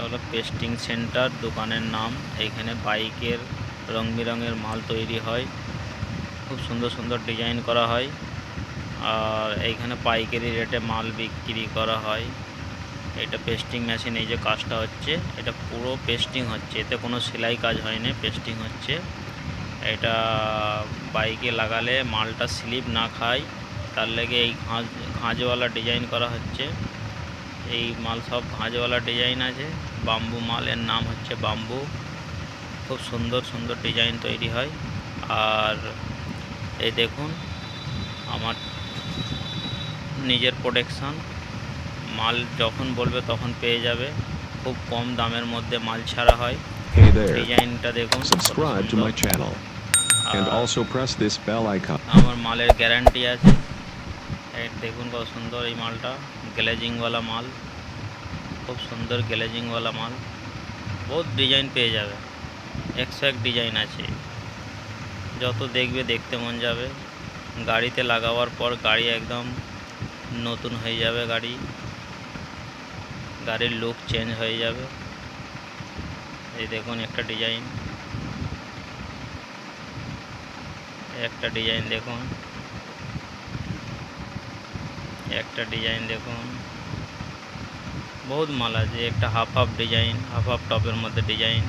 হলো pasting centre দোকানের নাম। এইখানে বাইকের রং বেরঙের মাল তৈরি হয়, খুব সুন্দর সুন্দর ডিজাইন করা হয়। আর এইখানে পাইকারি রেটে মাল বিক্রি করা হয়। এটা পেস্টিং মেশিন, এই যে কাজটা হচ্ছে এটা পুরো পেস্টিং হচ্ছে, এতে কোনো সেলাই কাজ হয়নি, পেস্টিং হচ্ছে। এটা বাইকে লাগালে মালটা স্লিপ না খায়, তার লেগে এই ঘাঁজওয়ালা ডিজাইন করা হচ্ছে। এই মাল সব ঘাঁজওয়ালা ডিজাইন আছে, বাম্বু মাল, এর নাম হচ্ছে বাম্বু। খুব সুন্দর সুন্দর ডিজাইন তৈরি হয়। আর এই দেখুন আমার নিজের প্রোডাকশান, মাল যখন বলবে তখন পেয়ে যাবে, খুব কম দামের মধ্যে মাল ছাড়া হয়। Hey there. ডিজাইনটা দেখুন, Subscribe to my channel and also press this bell icon. আমার মালের গ্যারান্টি আছে। এই দেখুন কত সুন্দর এই মালটা, গ্লেজিংওয়ালা মাল, খুব সুন্দর গ্লেজিংওয়ালা মাল। বহুত ডিজাইন পেয়ে যাবে, 101 ডিজাইন আছে, যত দেখবে দেখতে মন যাবে। গাড়িতে লাগাবার পর গাড়ি একদম নতুন হয়ে যাবে, গাড়ির লুক চেঞ্জ হয়ে যাবে। এই দেখুন একটা ডিজাইন, একটা ডিজাইন দেখুন, একটা ডিজাইন দেখুন, বহুত মাল আছে। একটা half half design, half half টপের মধ্যে ডিজাইন,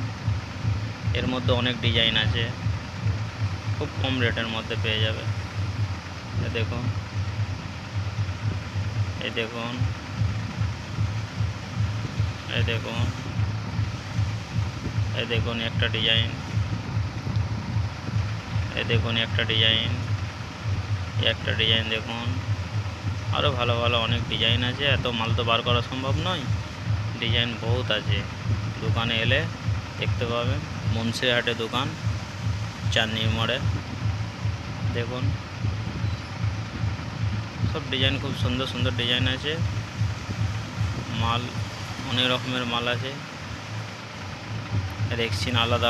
এর মধ্যে অনেক ডিজাইন আছে, খুব কম রেটের মধ্যে পেয়ে যাবে। এই দেখুন, এই দেখুন, এই দেখুন, এই দেখুন একটা ডিজাইন, এই দেখুন একটা ডিজাইন, একটা ডিজাইন দেখুন। আরও ভালো ভালো অনেক ডিজাইন আছে, এত মাল তো বার করা সম্ভব নয়, ডিজাইন বহুত আছে। দোকানে এলে দেখতে পাবেন, মুন্সিরহাটে দোকান, চাঁদনি মোড়ে। দেখুন সব ডিজাইন, খুব সুন্দর সুন্দর ডিজাইন আছে, মাল অনেক রকমের মাল আছে, রেক্সিন আলাদা আলাদা।